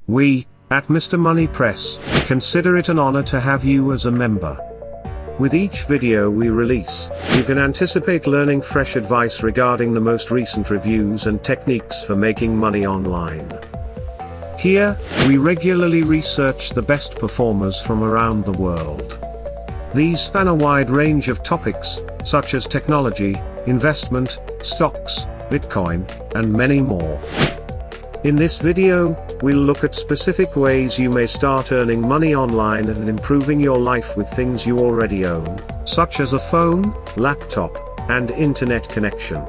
We, at Mr. Money Press, consider it an honor to have you as a member. With each video we release, you can anticipate learning fresh advice regarding the most recent reviews and techniques for making money online. Here, we regularly research the best performers from around the world. These span a wide range of topics, such as technology, investment, stocks, Bitcoin, and many more. In this video, we'll look at specific ways you may start earning money online and improving your life with things you already own, such as a phone, laptop, and internet connection.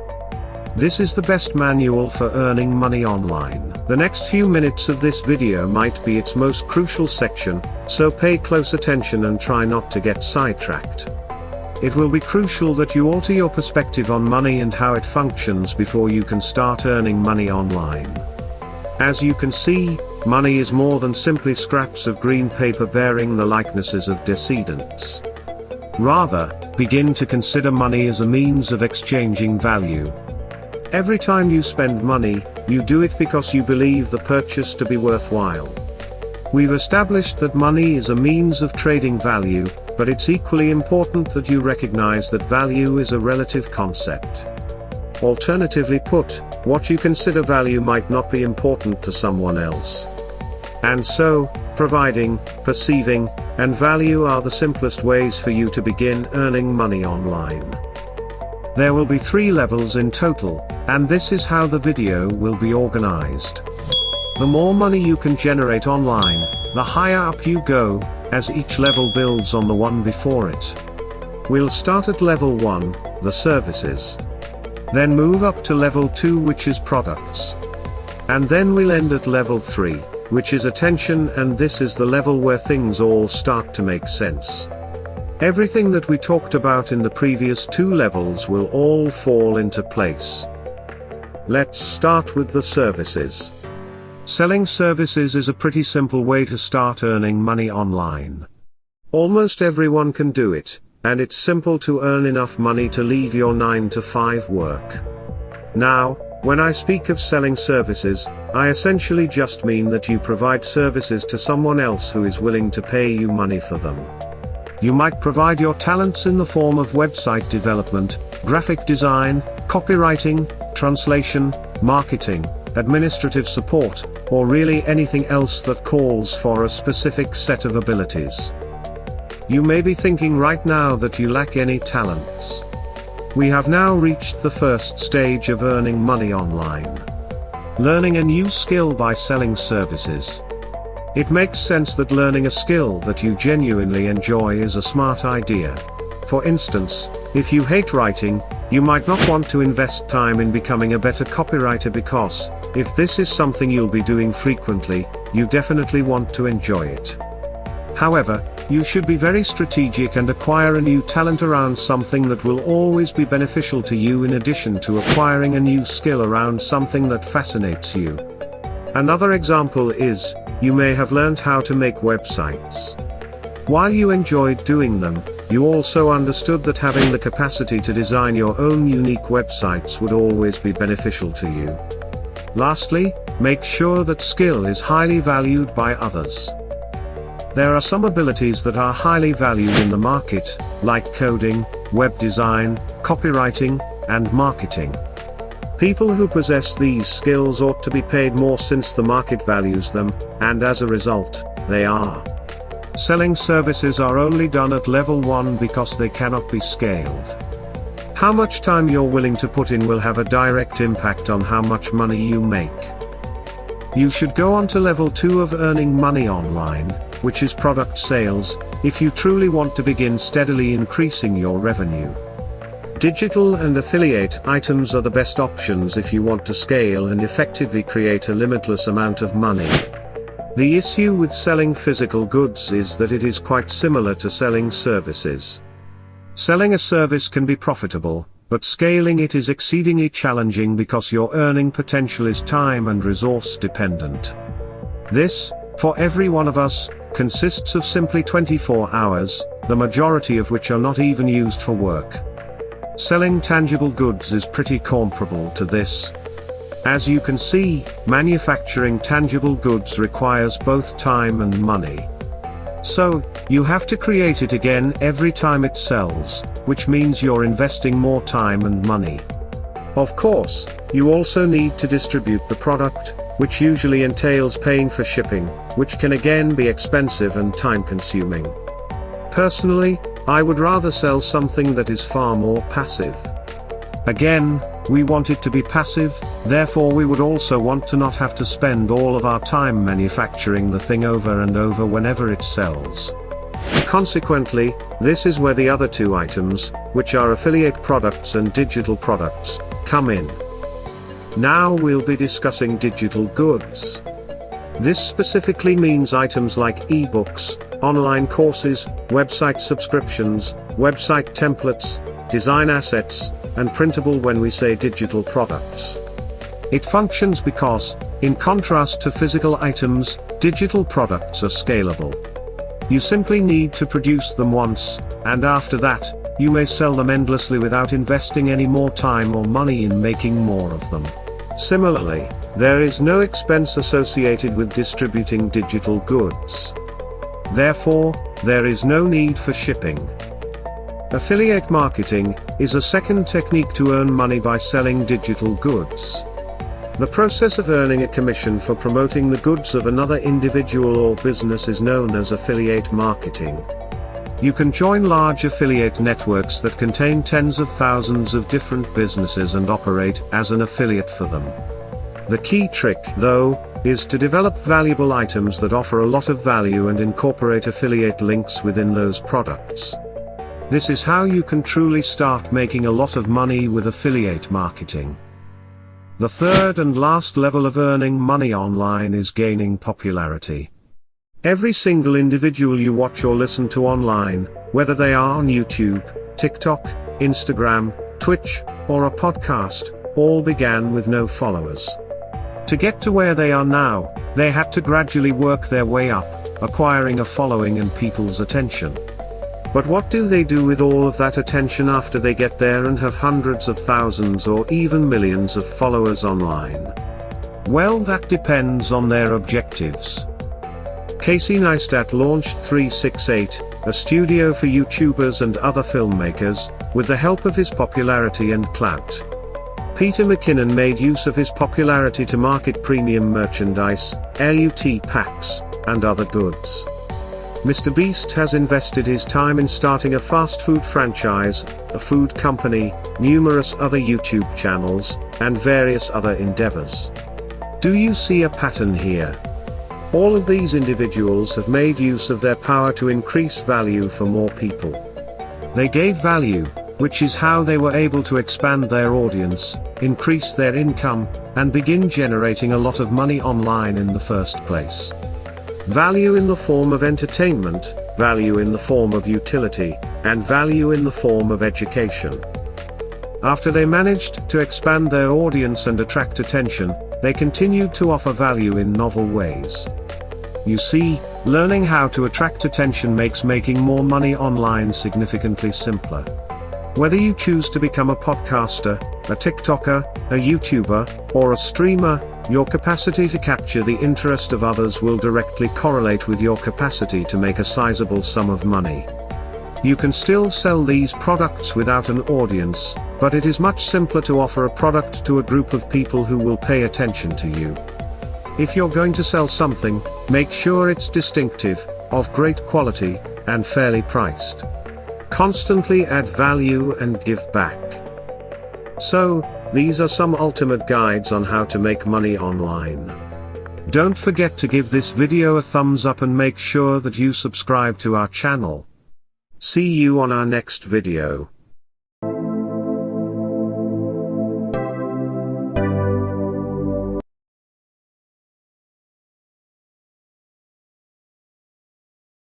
This is the best manual for earning money online. The next few minutes of this video might be its most crucial section, so pay close attention and try not to get sidetracked. It will be crucial that you alter your perspective on money and how it functions before you can start earning money online. As you can see, money is more than simply scraps of green paper bearing the likenesses of decedents. Rather, begin to consider money as a means of exchanging value. Every time you spend money, you do it because you believe the purchase to be worthwhile. We've established that money is a means of trading value, but it's equally important that you recognize that value is a relative concept. Alternatively put, what you consider value might not be important to someone else. And so, providing, perceiving, and value are the simplest ways for you to begin earning money online. There will be 3 levels in total, and this is how the video will be organized. The more money you can generate online, the higher up you go, as each level builds on the one before it. We'll start at level 1, the services. Then move up to level 2, which is products. And then we'll end at level 3, which is attention, and this is the level where things all start to make sense. Everything that we talked about in the previous 2 levels will all fall into place. Let's start with the services. Selling services is a pretty simple way to start earning money online. Almost everyone can do it, and it's simple to earn enough money to leave your 9-to-5 work. Now, when I speak of selling services, I essentially just mean that you provide services to someone else who is willing to pay you money for them. You might provide your talents in the form of website development, graphic design, copywriting, translation, marketing, administrative support, or really anything else that calls for a specific set of abilities. You may be thinking right now that you lack any talents. We have now reached the first stage of earning money online. Learning a new skill by selling services. It makes sense that learning a skill that you genuinely enjoy is a smart idea. For instance, if you hate writing, you might not want to invest time in becoming a better copywriter because, if this is something you'll be doing frequently, you definitely want to enjoy it. However, you should be very strategic and acquire a new talent around something that will always be beneficial to you in addition to acquiring a new skill around something that fascinates you. Another example is, you may have learned how to make websites. While you enjoyed doing them, you also understood that having the capacity to design your own unique websites would always be beneficial to you. Lastly, make sure that skill is highly valued by others. There are some abilities that are highly valued in the market, like coding, web design, copywriting, and marketing. People who possess these skills ought to be paid more since the market values them, and as a result, they are. Selling services are only done at level 1 because they cannot be scaled. How much time you're willing to put in will have a direct impact on how much money you make. You should go on to level 2 of earning money online, which is product sales, if you truly want to begin steadily increasing your revenue. Digital and affiliate items are the best options if you want to scale and effectively create a limitless amount of money. The issue with selling physical goods is that it is quite similar to selling services. Selling a service can be profitable, but scaling it is exceedingly challenging because your earning potential is time and resource dependent. This, for every one of us, consists of simply 24 hours, the majority of which are not even used for work. Selling tangible goods is pretty comparable to this. As you can see, manufacturing tangible goods requires both time and money. So, you have to create it again every time it sells, which means you're investing more time and money. Of course, you also need to distribute the product, which usually entails paying for shipping, which can again be expensive and time-consuming. Personally, I would rather sell something that is far more passive. Again, we want it to be passive, therefore we would also want to not have to spend all of our time manufacturing the thing over and over whenever it sells. Consequently, this is where the other two items, which are affiliate products and digital products, come in. Now we'll be discussing digital goods. This specifically means items like ebooks, online courses, website subscriptions, website templates, design assets, and printable when we say digital products. It functions because, in contrast to physical items, digital products are scalable. You simply need to produce them once, and after that, you may sell them endlessly without investing any more time or money in making more of them. Similarly, there is no expense associated with distributing digital goods. Therefore, there is no need for shipping. Affiliate marketing is a second technique to earn money by selling digital goods. The process of earning a commission for promoting the goods of another individual or business is known as affiliate marketing. You can join large affiliate networks that contain tens of thousands of different businesses and operate as an affiliate for them. The key trick, though, is to develop valuable items that offer a lot of value and incorporate affiliate links within those products. This is how you can truly start making a lot of money with affiliate marketing. The third and last level of earning money online is gaining popularity. Every single individual you watch or listen to online, whether they are on YouTube, TikTok, Instagram, Twitch, or a podcast, all began with no followers. To get to where they are now, they had to gradually work their way up, acquiring a following and people's attention. But what do they do with all of that attention after they get there and have hundreds of thousands or even millions of followers online? Well, that depends on their objectives. Casey Neistat launched 368, a studio for YouTubers and other filmmakers, with the help of his popularity and clout. Peter McKinnon made use of his popularity to market premium merchandise, LUT packs, and other goods. Mr. Beast has invested his time in starting a fast food franchise, a food company, numerous other YouTube channels, and various other endeavors. Do you see a pattern here? All of these individuals have made use of their power to increase value for more people. They gave value, which is how they were able to expand their audience, increase their income, and begin generating a lot of money online in the first place. Value in the form of entertainment, value in the form of utility, and value in the form of education. After they managed to expand their audience and attract attention, they continued to offer value in novel ways. You see, learning how to attract attention makes making more money online significantly simpler. Whether you choose to become a podcaster, a TikToker, a YouTuber, or a streamer, your capacity to capture the interest of others will directly correlate with your capacity to make a sizable sum of money. You can still sell these products without an audience, but it is much simpler to offer a product to a group of people who will pay attention to you. If you're going to sell something, make sure it's distinctive, of great quality, and fairly priced. Constantly add value and give back. So, these are some ultimate guides on how to make money online. Don't forget to give this video a thumbs up and make sure that you subscribe to our channel. See you on our next video.